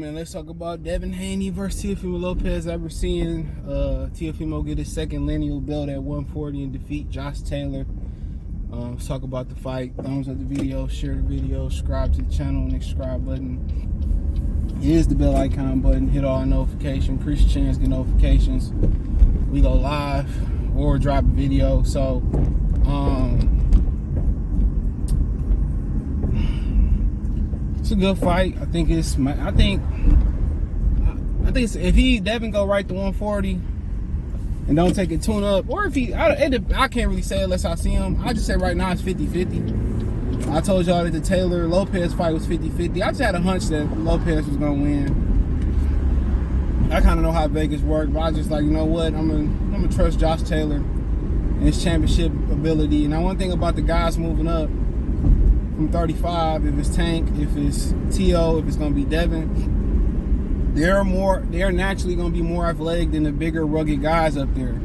man, let's talk about Devin Haney versus Teofimo Lopez. I've been seeing Teofimo get his second lineal belt at 140 and defeat Josh Taylor. Let's talk about the fight. Thumbs up the video, share the video, subscribe to the channel, and the subscribe button. Here's the bell icon button. Hit all notifications. Increase your chance to get notifications. We go live or drop a video. So, it's a good fight. I think if Devin go right to 140 and don't take a tune up, or if I can't really say unless I see him. I just say right now it's 50-50. I told y'all that the Taylor Lopez fight was 50-50. I just had a hunch that Lopez was gonna win. I kind of know how Vegas work, but I just like, you know what, I'm gonna trust Josh Taylor and his championship ability. And one thing about the guys moving up from 35, if it's Tank, if it's T.O., if it's going to be Devin, they're naturally going to be more athletic than the bigger, rugged guys up there.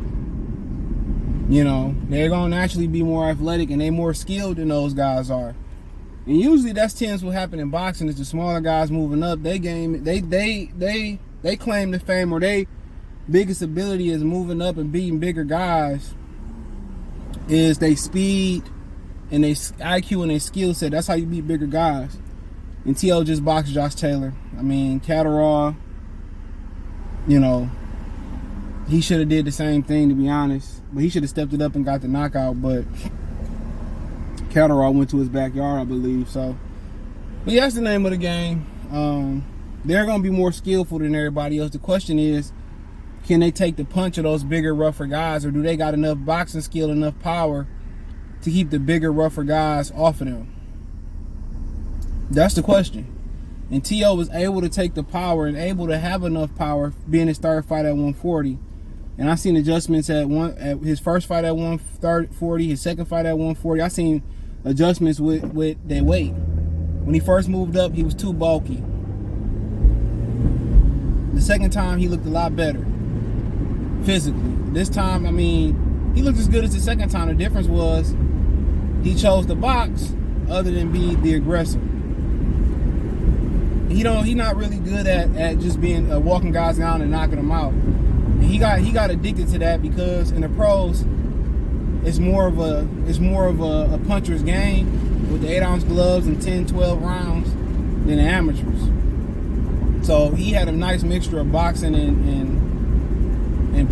You know, they're going to naturally be more athletic and they're more skilled than those guys are. And usually that tends what happen in boxing is the smaller guys moving up, they claim the fame, or they biggest ability is moving up and beating bigger guys is they speed and they IQ and their skill set. That's how you beat bigger guys. And T.O. just boxed Josh Taylor. I mean, Catterall, you know, he should have did the same thing, to be honest. But he should have stepped it up and got the knockout. But Catterall went to his backyard, I believe. So, but yeah, that's the name of the game. They're going to be more skillful than everybody else. The question is, can they take the punch of those bigger, rougher guys, or do they got enough boxing skill, enough power to keep the bigger, rougher guys off of them? That's the question. And T.O. was able to take the power and able to have enough power being his third fight at 140. And I seen adjustments at his first fight at 140, his second fight at 140. I seen adjustments with their weight. When he first moved up, he was too bulky. The second time, he looked a lot better physically. This time, I mean, he looked as good as the second time. The difference was he chose to box other than be the aggressor. He not really good at just being walking guys down and knocking them out. And he got addicted to that because in the pros, it's more of a puncher's game with the 8-ounce gloves and 10-12 rounds than the amateurs. So he had a nice mixture of boxing and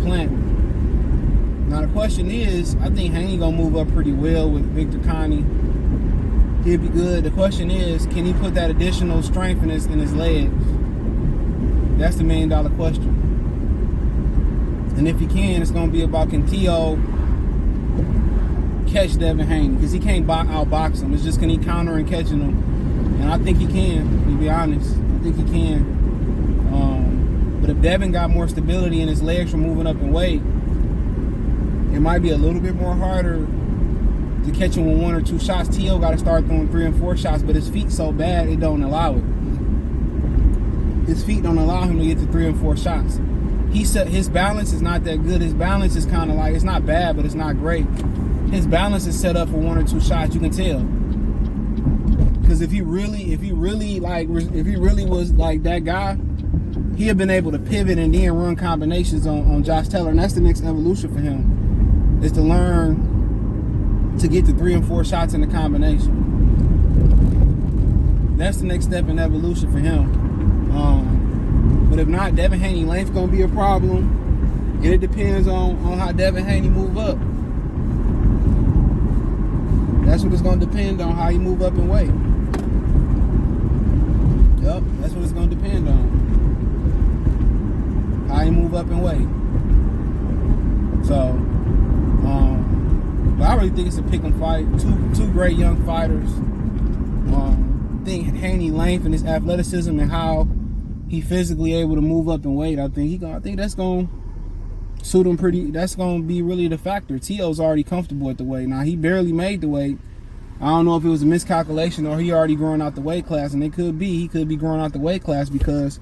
planting. Now the question is, I think Haney gonna move up pretty well with Victor Connie. He'll be good. The question is, can he put that additional strength in his legs? That's the $1 million question. And if he can, it's gonna be about, can T.O. catch Devin Haney? Because he can't outbox him. It's just, can he counter and catching him? And I think he can, to be honest. I think he can. But if Devin got more stability in his legs from moving up in weight, it might be a little bit more harder to catch him with 1 or 2 shots. T.O. got to start throwing 3 and 4 shots, but his feet so bad, it don't allow it. His feet don't allow him to get to 3 and 4 shots. His balance is not that good. His balance is kind of like, it's not bad, but it's not great. His balance is set up for 1 or 2 shots, you can tell. Because if he really was like that guy, he had been able to pivot and then run combinations on Josh Taylor, and that's the next evolution for him, is to learn to get to 3 and 4 shots in the combination. That's the next step in evolution for him. But if not, Devin Haney length gonna be a problem, and it depends on how Devin Haney move up. That's what it's gonna depend on, how he move up in weight. Yep, that's what it's gonna depend on. How he move up in weight. So, but I really think it's a pick'em fight. Two great young fighters. I think Haney length and his athleticism and how he physically able to move up in weight, I think that's gonna suit him pretty. That's gonna be really the factor. T.O.'s already comfortable at the weight. Now he barely made the weight. I don't know if it was a miscalculation or he already growing out the weight class, and he could be growing out the weight class because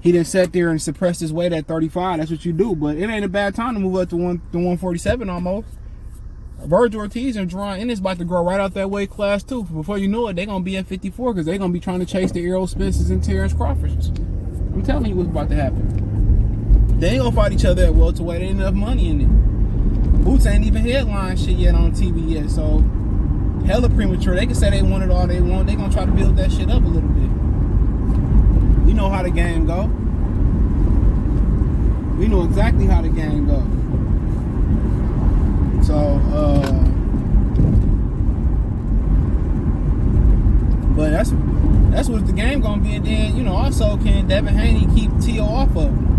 he didn't sit there and suppress his weight at 35. That's what you do. But it ain't a bad time to move up to 147 almost. Virgil Ortiz and Jerron Ennis about to grow right out that weight class too. Before you know it, they're going to be at 54 because they're going to be trying to chase the Errol Spences and Terrence Crawfords. I'm telling you what's about to happen. They ain't gonna fight each other at welterweight. There ain't enough money in it. Boots ain't even headline shit yet on TV yet, so hella premature. They can say they want it all they want. They gonna try to build that shit up a little bit. We know how the game go. We know exactly how the game go. So, but that's what the game gonna be. And then, you know, also, can Devin Haney keep Teo off of him?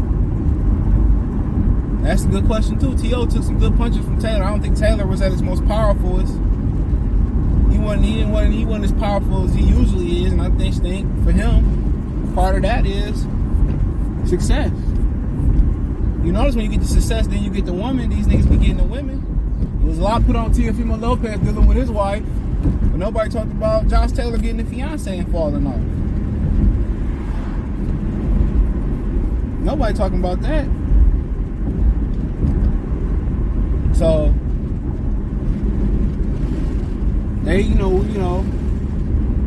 That's a good question too. Teo took some good punches from Taylor. I don't think Taylor was at his most powerful. He wasn't as powerful as he usually is, and I think for him, part of that is success. You notice when you get the success, then you get the woman. These niggas be getting the women. There was a lot put on Teofimo Lopez dealing with his wife, but nobody talked about Josh Taylor getting the fiance and falling off. Nobody talking about that. So they, you know,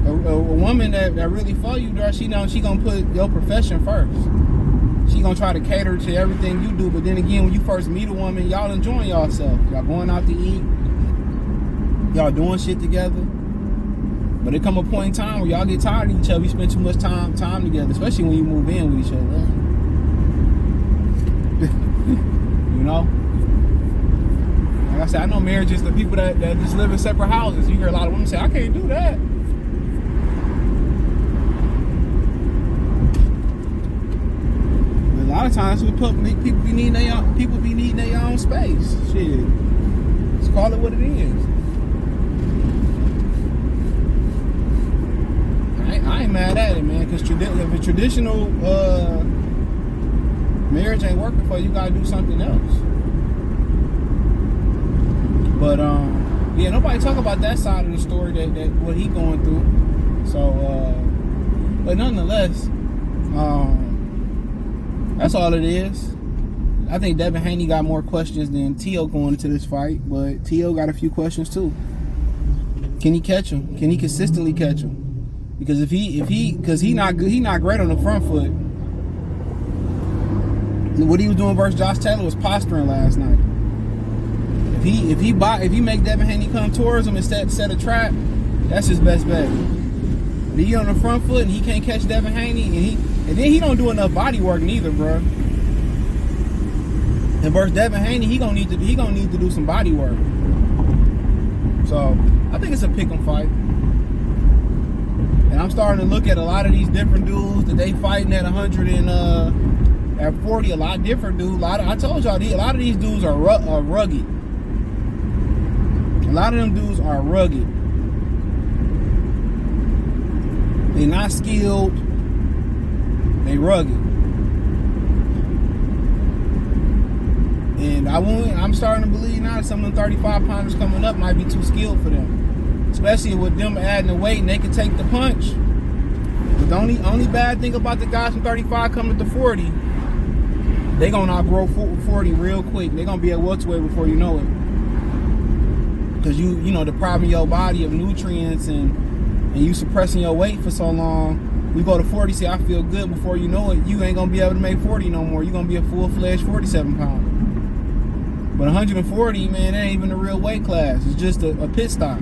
a woman that really for you, she gonna put your profession first. She gonna try to cater to everything you do, but then again, when you first meet a woman, y'all enjoying yourself. Y'all going out to eat. Y'all doing shit together. But it come a point in time where y'all get tired of each other. You spend too much time together, especially when you move in with each other. You know? Like I said, I know marriages, the people that just live in separate houses. You hear a lot of women say, I can't do that. A lot of times people be needing their own space. Shit, let's call it what it is. I ain't mad at it, man. Because if a traditional marriage ain't working for you, you gotta do something else. But yeah, nobody talk about that side of the story that what he going through. So, but nonetheless, that's all it is. I think Devin Haney got more questions than Teo going into this fight, but Teo got a few questions too. Can he catch him? Can he consistently catch him? Because because he not great on the front foot. What he was doing versus Josh Taylor was posturing last night. If he make Devin Haney come towards him and set a trap, that's his best bet. But he on the front foot and he can't catch Devin Haney, and then he don't do enough body work neither, bro. And versus Devin Haney, he gonna need to do some body work. So I think it's a pick'em fight. And I'm starting to look at a lot of these different dudes that they fighting at 100 and at 40. A lot different dudes. I told y'all, a lot of these dudes are rugged. A lot of them dudes are rugged. They're not skilled. They rugged. And I'm starting to believe now that some of them 35-pounders coming up might be too skilled for them. Especially with them adding the weight and they can take the punch. But the only bad thing about the guys from 35 coming to 40, they gonna outgrow 40 real quick. They gonna be at welterweight before you know it. Because you depriving your body of nutrients and you suppressing your weight for so long. We go to 40, say I feel good, before you know it, you ain't gonna be able to make 40 no more. You're gonna be a full-fledged 47-pounder. But 140, man, that ain't even a real weight class. It's just a pit stop.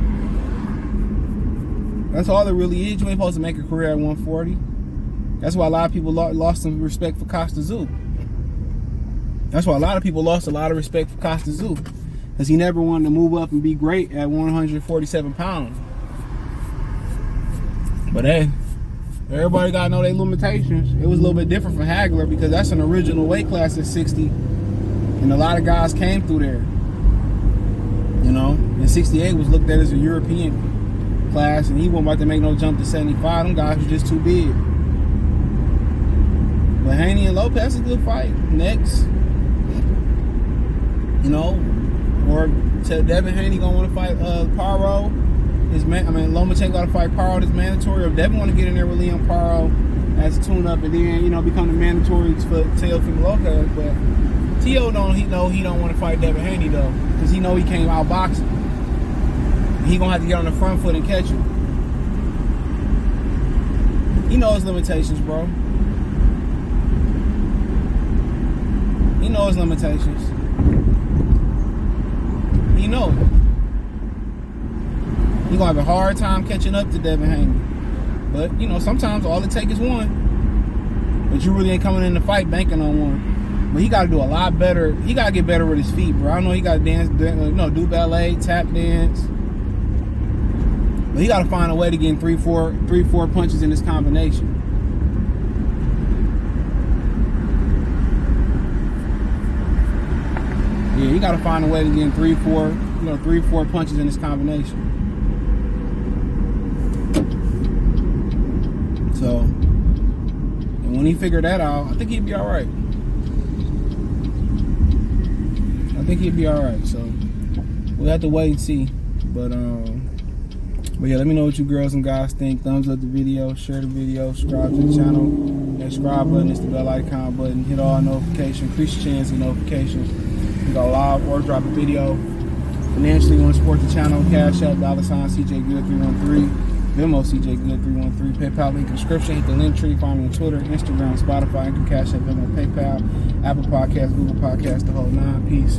That's all it really is. You ain't supposed to make a career at 140. That's why a lot of people lost some respect for Costa Zoo. That's why a lot of people lost a lot of respect for Costa Zoo. Because he never wanted to move up and be great at 147 pounds. But hey, everybody got to know their limitations. It was a little bit different for Hagler because that's an original weight class at 60. And a lot of guys came through there. You know, and 68 was looked at as a European class, and he wasn't about to make no jump to 75. Them guys were just too big. But Haney and Lopez is a good fight. Next, you know, or Devin Haney gonna want to fight Paro. Lomachenko got to fight Paro. It's mandatory. Or Devin want to get in there with Leon Paro as a tune-up, and then become the mandatory for Teofimo Lopez. But Teo he don't want to fight Devin Haney though, because he know he can't outbox him. He gonna have to get on the front foot and catch him. He knows his limitations, bro. know his limitations. He know it. He gonna have a hard time catching up to Devin Haney. But, you know, sometimes all it takes is one. But you really ain't coming in the fight banking on one. But he got to do a lot better. He got to get better with his feet, bro. I know he got to dance, do ballet, tap dance. But he got to find a way to get in three, four punches in this combination. Yeah, he got to find a way to get in 3-4 punches in this combination. So, and when he figured that out, I think he'd be all right. So, we'll have to wait and see. But yeah, let me know what you girls and guys think. Thumbs up the video, share the video, subscribe to the channel. That subscribe button is the bell icon button. Hit all notifications, increase your chance of notifications. We got live or drop a video. Financially, want to support the channel? Cash App, $CJGood313. Venmo, CJGood313. PayPal link in the description. Hit the link tree. Find me on Twitter, Instagram, Spotify, Anchor, Cash App, Venmo, PayPal, Apple Podcasts, Google Podcasts, the whole 9. Peace.